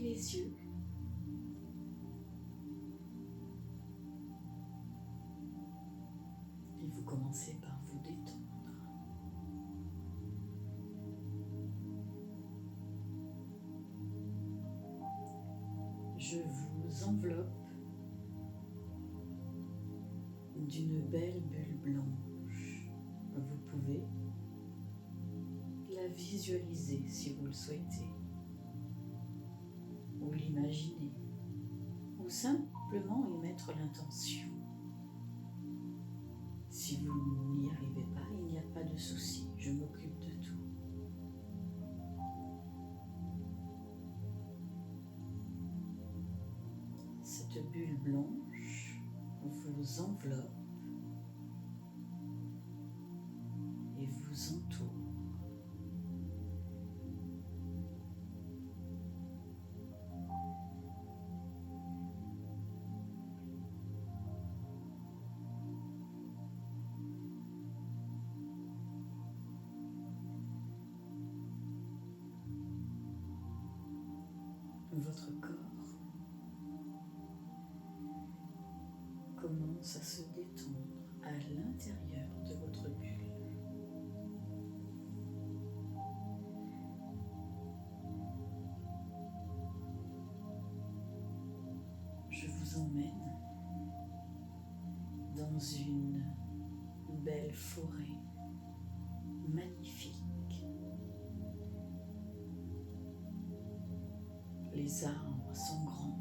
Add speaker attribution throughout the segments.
Speaker 1: les yeux. Et vous commencez par vous détendre. Je vous enveloppe d'une belle bulle blanche. Vous pouvez la visualiser si vous le souhaitez, ou l'imaginer, ou simplement y mettre l'intention. Si vous n'y arrivez pas, il n'y a pas de souci, je m'occupe de tout. Cette bulle blanche vous enveloppe et vous entoure. Votre corps commence à se détendre à l'intérieur de votre bulle. Je vous emmène dans une belle forêt magnifique. Les arbres sont grands,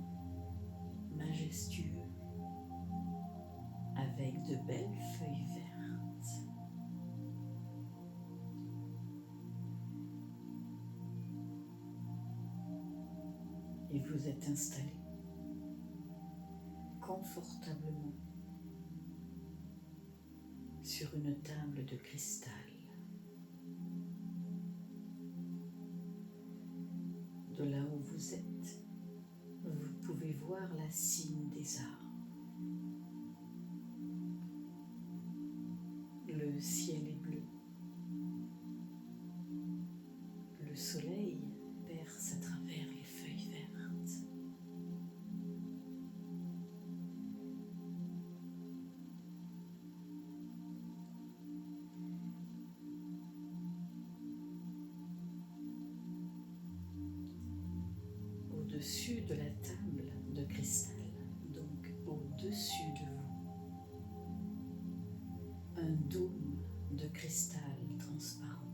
Speaker 1: majestueux, avec de belles feuilles vertes. Et vous êtes installé confortablement sur une table de cristal. De là où vous êtes, vous pouvez voir la cime des arbres. Le ciel est bleu. Le soleil perce à travers les feuilles vertes. Au-dessus de la table de cristal, donc au-dessus de vous, un dôme de cristal transparent.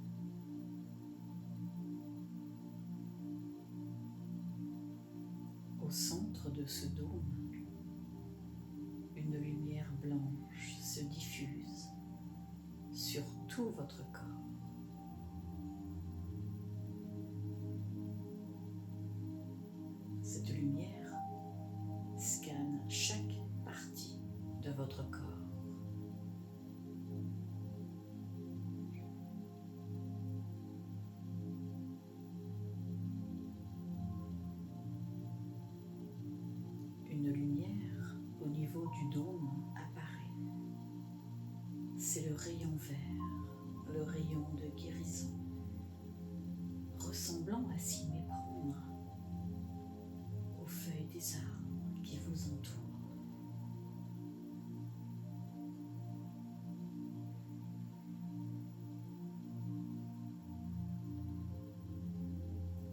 Speaker 1: Au centre de ce dôme, une lumière blanche se diffuse sur tout votre corps. Cette lumière scanne chaque partie de votre corps. Une lumière au niveau du dôme apparaît. C'est le rayon vert, le rayon de guérison, ressemblant à s'y méprendre aux feuilles des arbres qui vous entourent.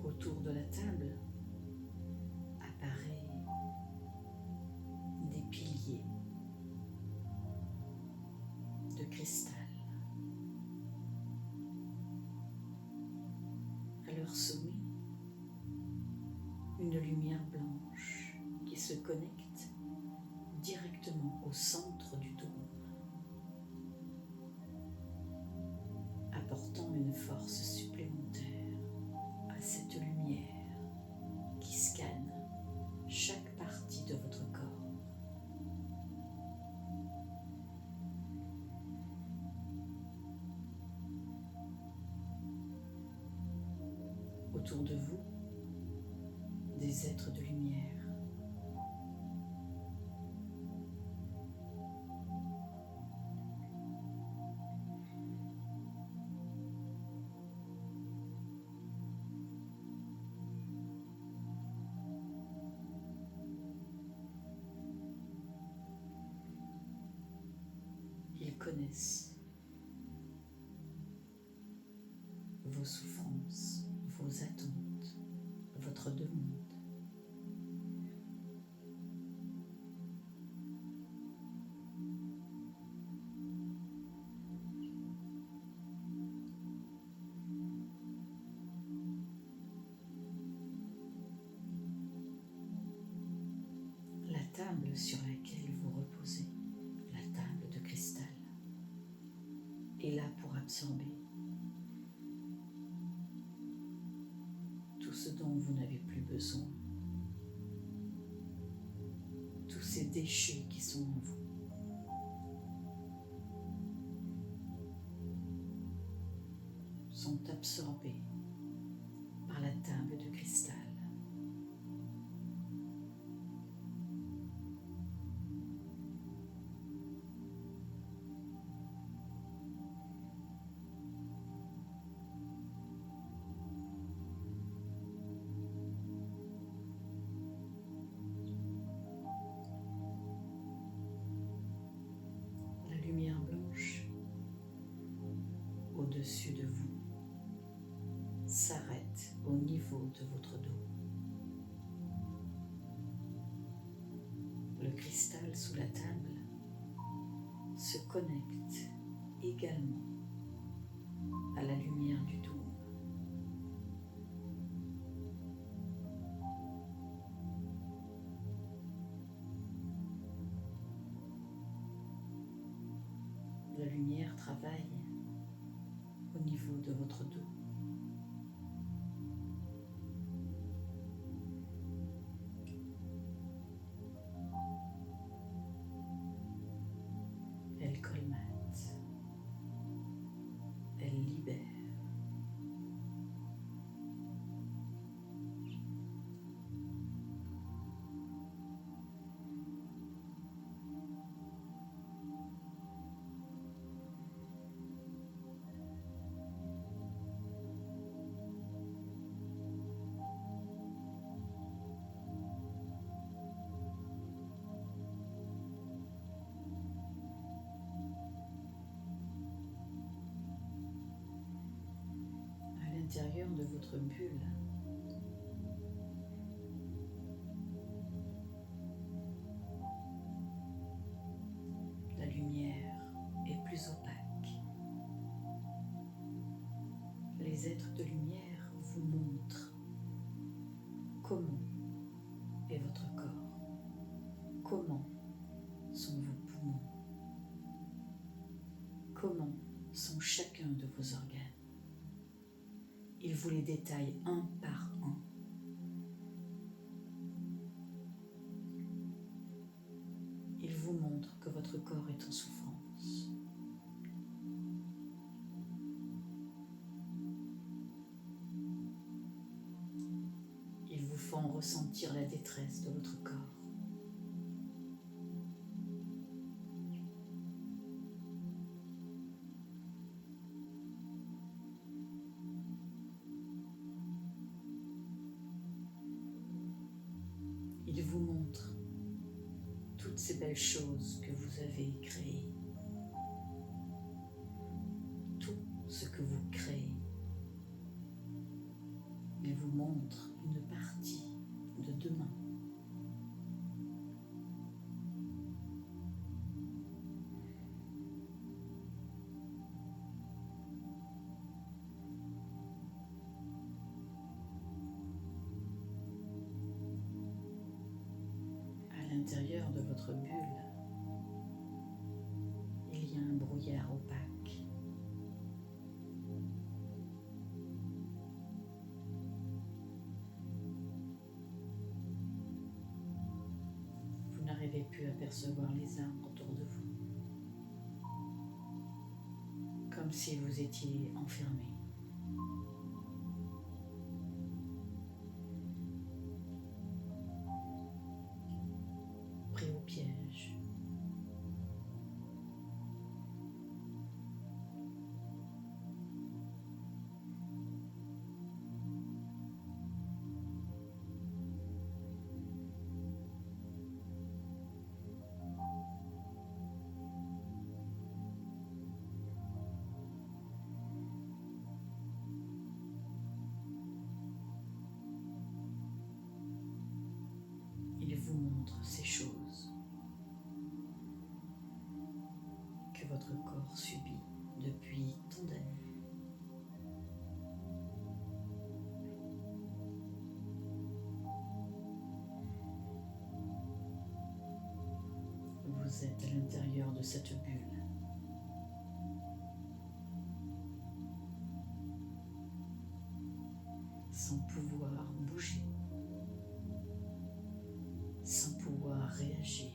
Speaker 1: Autour de la table apparaît des piliers de cristal. À leur sommet, une lumière blanche qui se connecte directement au centre du dôme, apportant une force supplémentaire à cette lumière qui scanne chaque partie de votre corps. Autour de vous, des êtres de lumière. connaissent vos souffrances, vos attentes, votre demande. La table sur laquelle vous reposez, la table de cristal, est là pour absorber tout ce dont vous n'avez plus besoin, tous ces déchets qui sont en vous. Sont absorbés par la table de cristal. La lumière blanche au-dessus de vous s'arrête au niveau de votre dos. Le cristal sous la table se connecte également à la lumière du dôme. La lumière travaille au niveau de votre dos. Elle colmate, elle libère. À l'intérieur de votre bulle, la lumière est plus opaque. Les êtres de lumière vous montrent comment est votre corps, comment sont vos poumons, comment sont chacun de vos organes. Il vous les détaille un par un. Il vous montre que votre corps est en souffrance. Ils vous font ressentir la détresse de votre corps. Il vous montre toutes ces belles choses que vous avez créées, tout ce que vous créez. Il vous montre une partie de demain. À l'intérieur de votre bulle, il y a un brouillard opaque. Vous n'arrivez plus à percevoir les arbres autour de vous, comme si vous étiez enfermé. Pris au piège. contre ces choses que votre corps subit depuis tant d'années. Vous êtes à l'intérieur de cette bulle. Sans pouvoir bouger, sans pouvoir réagir,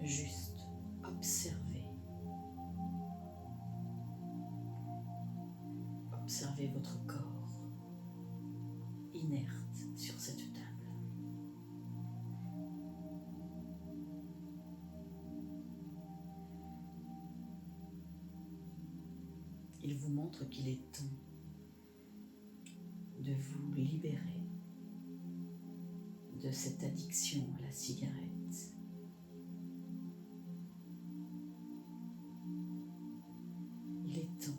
Speaker 1: juste observer. Observez votre corps inerte sur cette table. Il vous montre qu'il est temps de vous libérer de cette addiction à la cigarette. Il est temps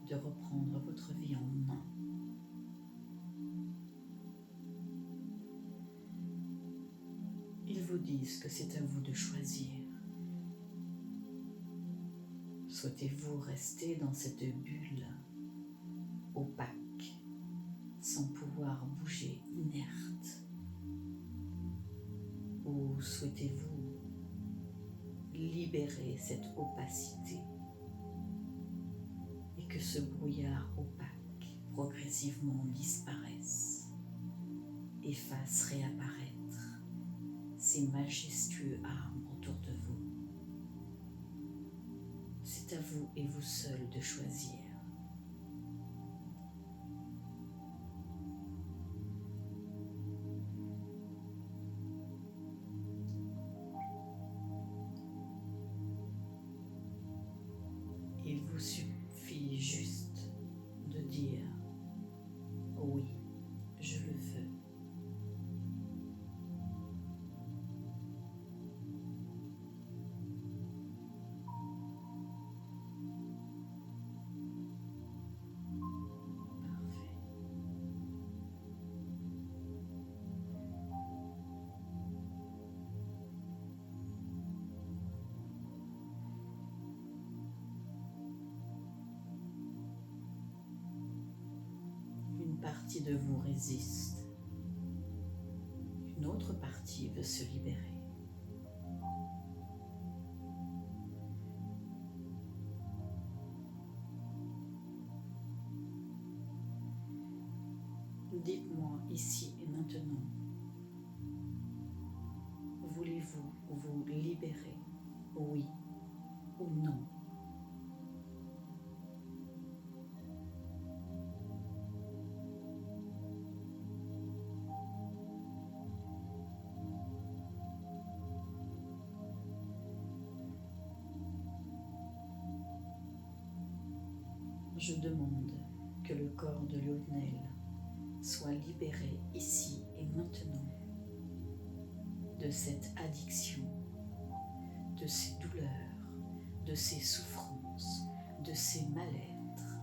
Speaker 1: de reprendre votre vie en main. Ils vous disent que c'est à vous de choisir. Souhaitez-vous rester dans cette bulle opaque, sans pouvoir bouger, inerte? Ou souhaitez-vous libérer cette opacité et que ce brouillard opaque progressivement disparaisse et fasse réapparaître ces majestueux arbres autour de vous? C'est à vous et vous seul de choisir. Il vous suffit juste de dire « Oui, je le veux ». Une partie de vous résiste, une autre partie veut se libérer. Dites-moi ici et maintenant, voulez-vous vous libérer, oui ou non? Je demande que le corps de Lionel soit libéré ici et maintenant de cette addiction, de ces douleurs, de ces souffrances, de ces mal-être.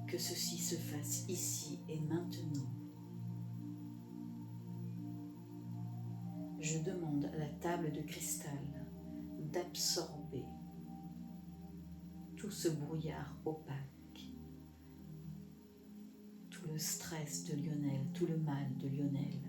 Speaker 1: Que ceci se fasse ici et maintenant. Je demande à la table de cristal d'absorber tout ce brouillard opaque, tout le stress de Lionel, tout le mal de Lionel.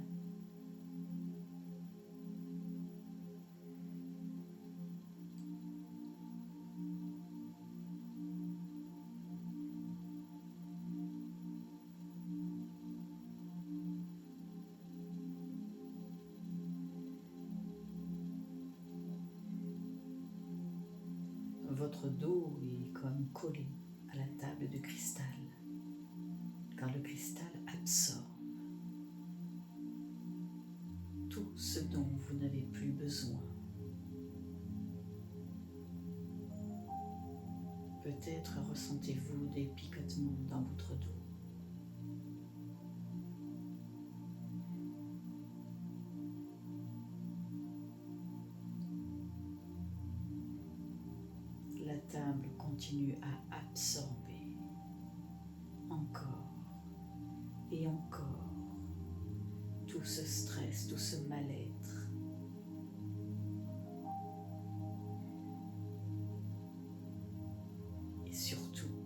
Speaker 1: Votre dos est comme collé à la table de cristal, car le cristal absorbe tout ce dont vous n'avez plus besoin. Peut-être ressentez-vous des picotements dans votre dos. La table continue à absorber encore et encore tout tout ce stress, tout ce mal-être. Et surtout,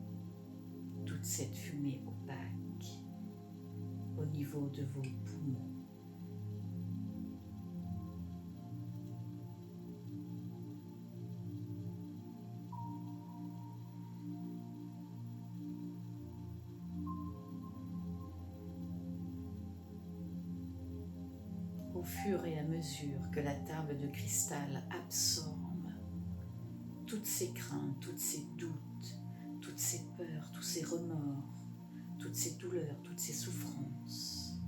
Speaker 1: toute cette fumée opaque au niveau de vos poumons. Au fur et à mesure que la table de cristal absorbe toutes ces craintes, toutes ces doutes, toutes ces peurs, tous ces remords, toutes ces douleurs, toutes ces souffrances,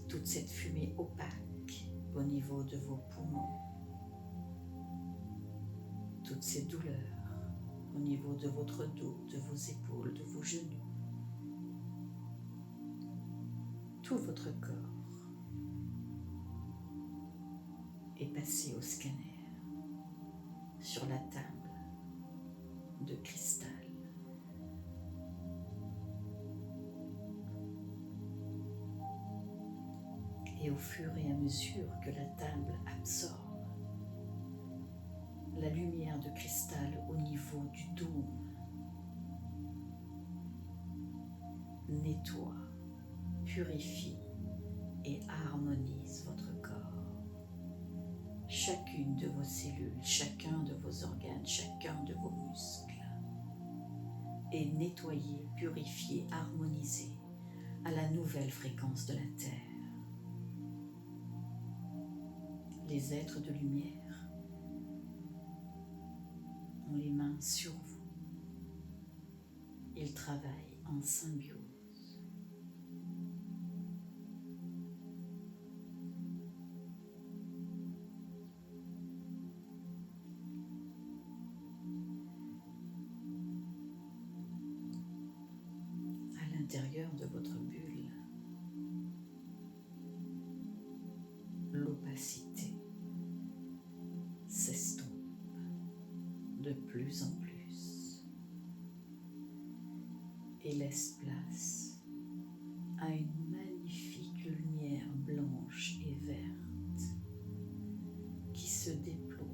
Speaker 1: toute cette fumée opaque au niveau de vos poumons, toutes ces douleurs au niveau de votre dos, de vos épaules, de vos genoux, tout votre corps est passé au scanner sur la table de cristal. Et au fur et à mesure que la table absorbe la lumière de cristal au niveau du dôme, nettoie, purifie et harmonise votre corps. Chacune de vos cellules, chacun de vos organes, chacun de vos muscles est nettoyé, purifié, harmonisé à la nouvelle fréquence de la Terre. Les êtres de lumière ont les mains sur vous. Ils travaillent en symbiose. À l'intérieur de votre bulle, l'opacité s'estompe de plus en plus et laisse place à une magnifique lumière blanche et verte qui se déploie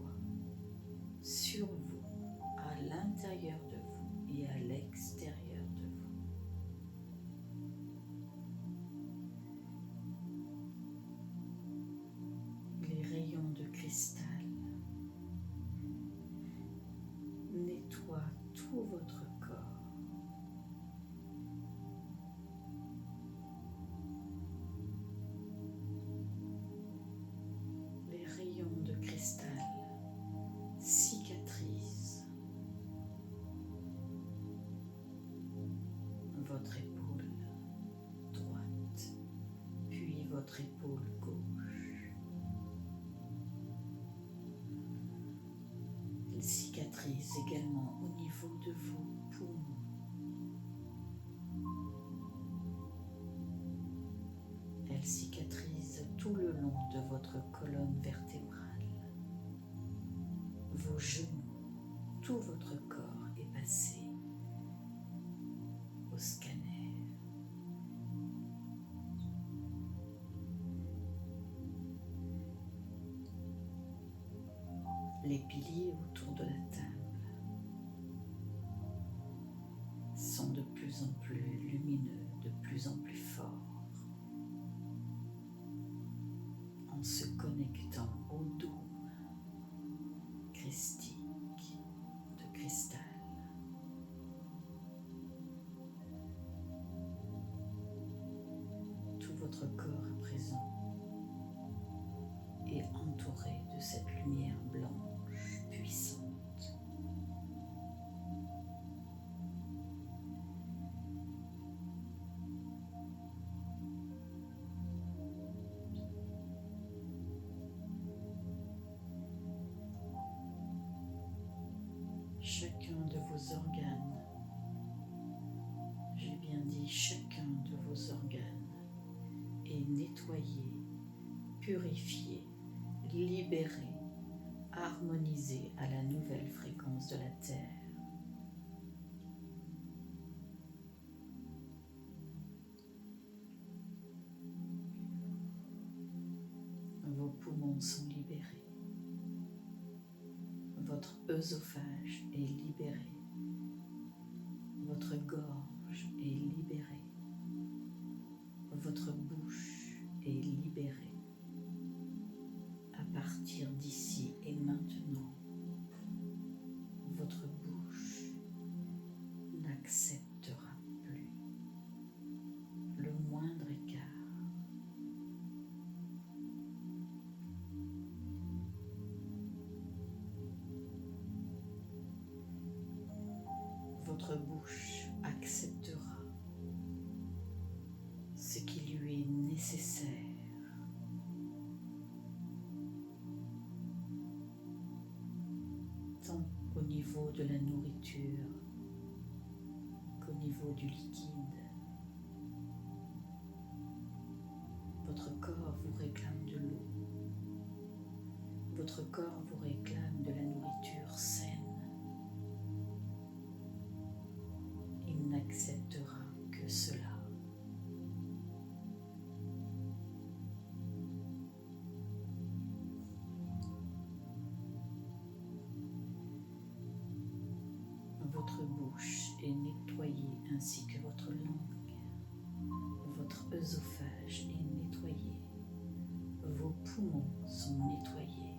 Speaker 1: sur vous, à l'intérieur de vous et à l'extérieur de vous. Les rayons de cristal nettoient tout votre corps. Les rayons de cristal cicatrisent votre épaule droite, puis votre épaule gauche. Ils cicatrisent également au niveau de vos poumons. Elles cicatrisent tout le long de votre colonne vertébrale. Vos genoux, tout votre corps est passé au scanner. Les piliers autour de la table sont de plus en plus lumineux, de plus en plus forts, en se connectant au dôme christique de cristal. Tout votre corps à présent est entouré de cette lumière blanche puissante. Chacun de vos organes, j'ai bien dit chacun de vos organes, est nettoyé, purifié, libéré, harmonisé à la nouvelle fréquence de la Terre. poumons sont libérés. Votre œsophage est libéré. Votre gorge est libérée. Votre bouche est libérée. À partir d'ici et maintenant, votre bouche n'acceptera plus le moindre écart. Votre bouche acceptera ce qui lui est nécessaire. Tant au niveau de la nourriture qu'au niveau du liquide. Votre corps vous réclame de l'eau. Votre corps vous réclame de la nourriture saine. Il n'acceptera que cela. Votre bouche est nettoyée ainsi que votre langue. Votre œsophage est nettoyé. Vos poumons sont nettoyés.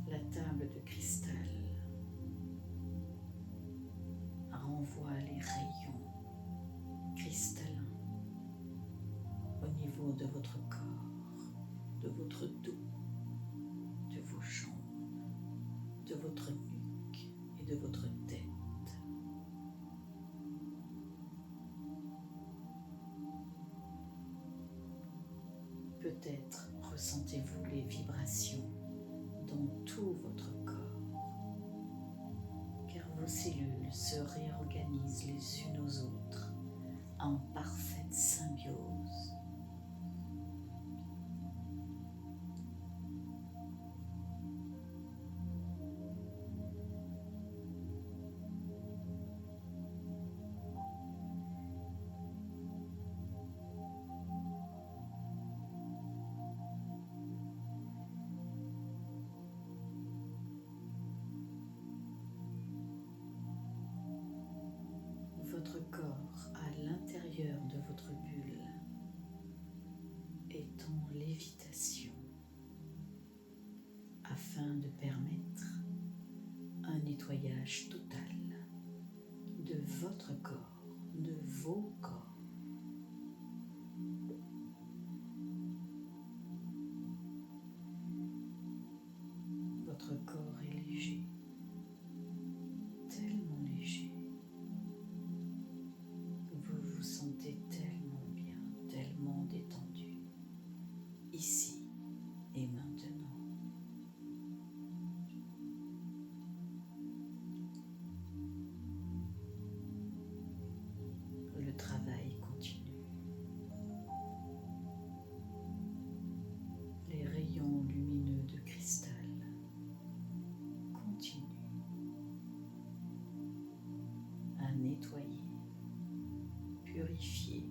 Speaker 1: La table de cristal renvoie les rayons cristallins au niveau de votre corps, de votre dos, de vos jambes, de votre nuque et de votre tête. Peut-être ressentez-vous les vibrations dans tout votre corps, car vos cellules se réorganisent les unes aux autres en parfaite symbiose. Votre corps à l'intérieur de votre bulle est en lévitation afin de permettre un nettoyage total de votre corps, de vos corps. Votre corps est léger, tellement léger. Vous vous sentez tellement bien, tellement détendu, ici et maintenant. Le travail continue. Les rayons lumineux de cristal continuent à nettoyer, purifier,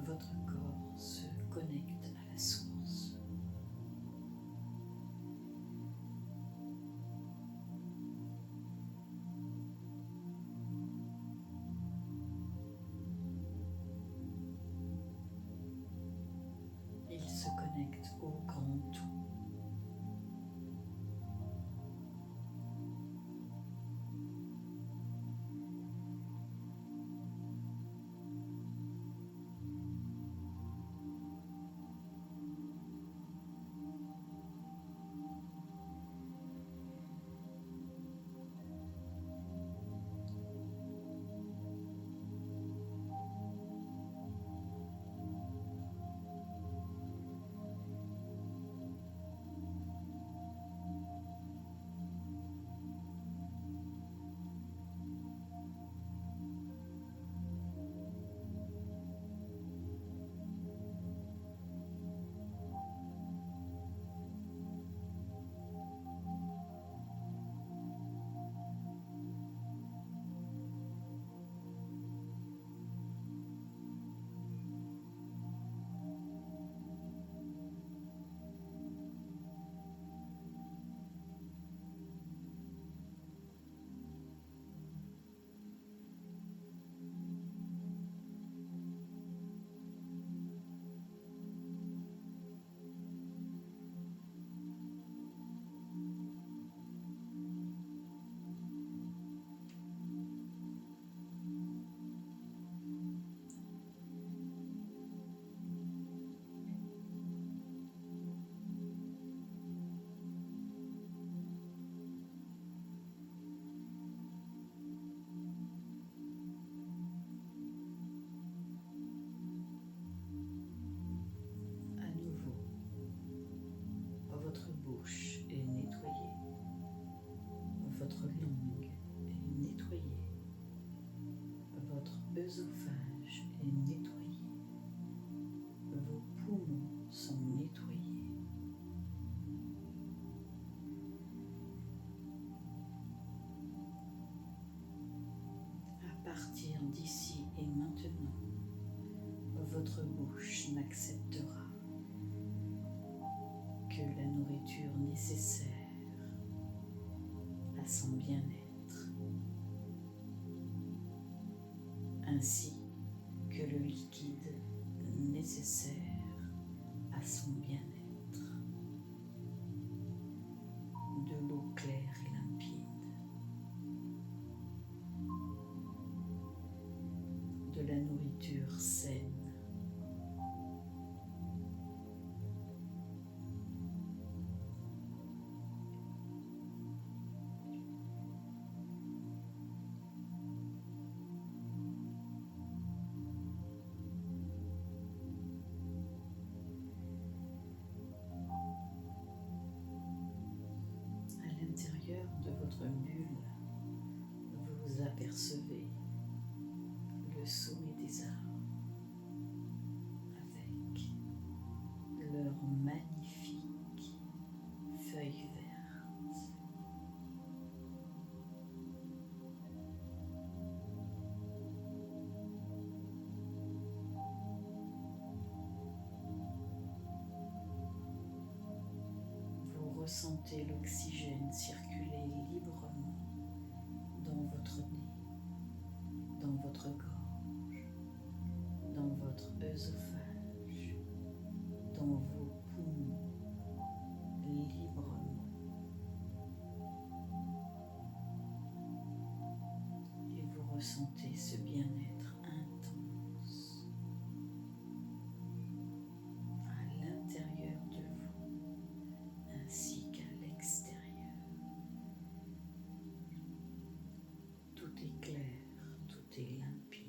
Speaker 1: votre corps se connecte à la source. Il se connecte au grand tout. œsophage est nettoyé, vos poumons sont nettoyés. À partir d'ici et maintenant, votre bouche n'acceptera que la nourriture nécessaire à son bien-être, ainsi que le liquide nécessaire à son bien-être, de l'eau claire et limpide, de la nourriture saine, de votre bulle, vous apercevez le sommet des arbres avec leurs magnifiques feuilles vertes. Vous ressentez l'oxygène circuler librement dans votre nez, dans votre gorge, dans votre œsophage, dans vos poumons, librement. Et vous ressentez ce bien-être intense à l'intérieur de vous ainsi qu'à l'extérieur. Tout est clair, tout est limpide.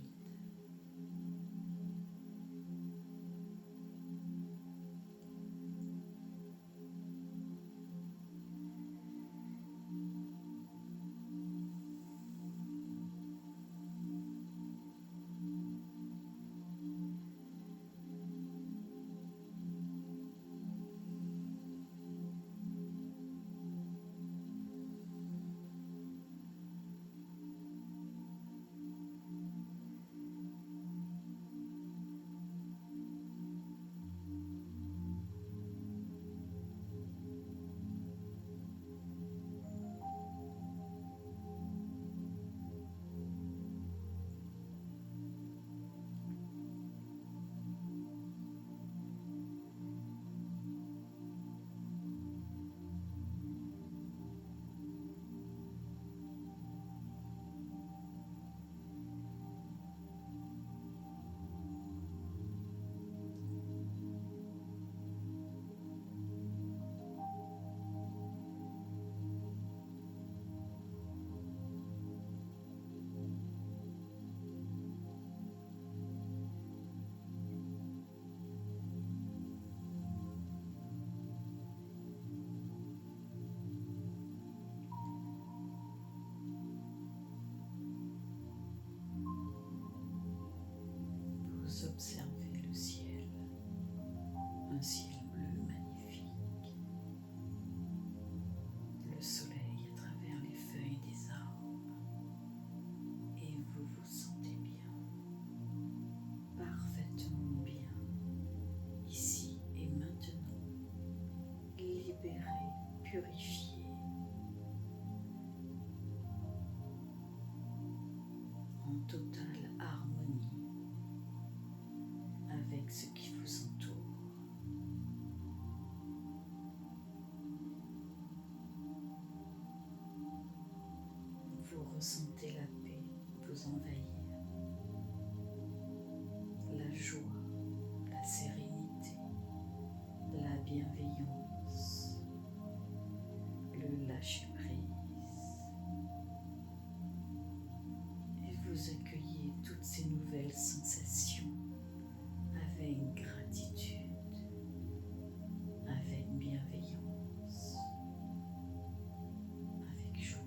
Speaker 1: Vous observez le ciel, un ciel bleu magnifique, le soleil à travers les feuilles des arbres, et vous vous sentez bien, parfaitement bien, ici et maintenant, libéré, purifié, en totale harmonie avec ce qui vous entoure. Vous ressentez la paix vous envahir, la joie, la sérénité, la bienveillance, le lâcher-prise. Et vous accueillez toutes ces nouvelles sensations avec gratitude, avec bienveillance, avec joie.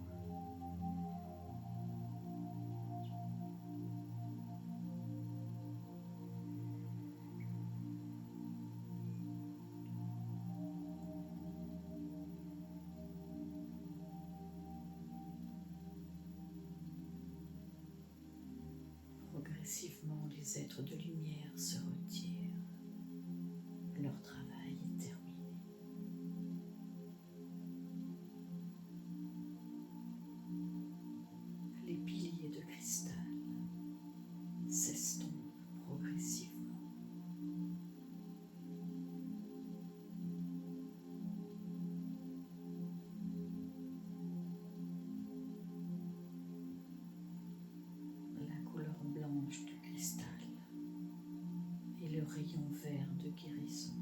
Speaker 1: Progressivement, les êtres de lumière se retirent. Leur travail est terminé. Les piliers de cristal s'estompent progressivement. La couleur blanche du cristal et le rayon vert de guérison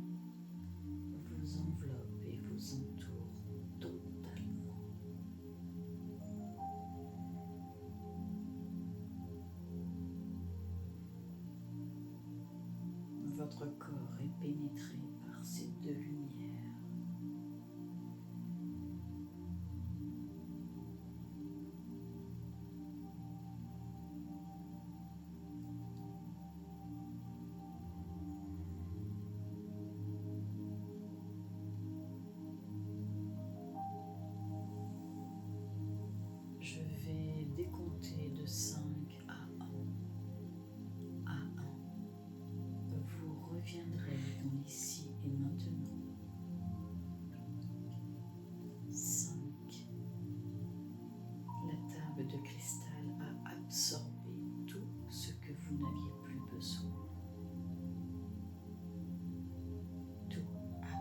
Speaker 1: vous enveloppent et vous entourent totalement. Votre corps est pénétré par ces deux lumières. Je vais décompter de 5 à 1. À 1, vous reviendrez dans l'ici et maintenant. 5. La table de cristal a absorbé tout ce que vous n'aviez plus besoin. Tout,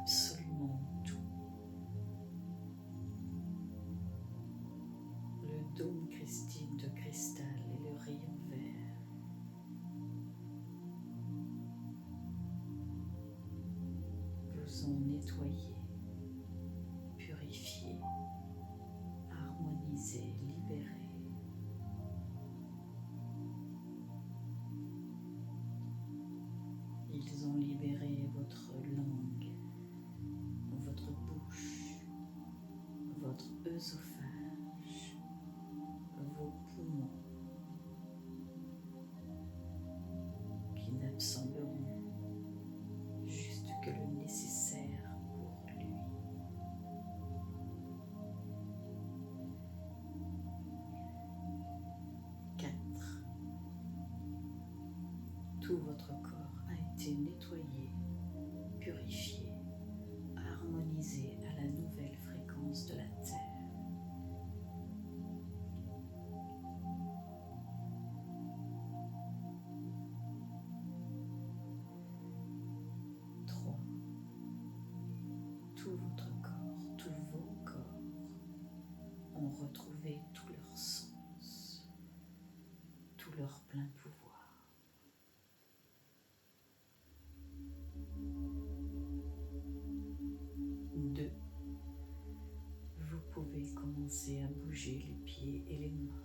Speaker 1: absolument tout. Le dôme christique de cristal et le rayon vert vous ont nettoyé, purifié, harmonisé, libéré. Ils ont libéré votre langue, votre bouche, votre œsophage, vos poumons qui n'absorberont juste que le nécessaire pour lui. Tout votre corps a été nettoyé, purifié, harmonisé à la nouvelle fréquence de la Terre. 3. Tout votre corps, tous vos corps ont retrouvé tout leur sens, tout leur plein pouvoir. 2. Vous pouvez commencer à bouger les pieds et les mains.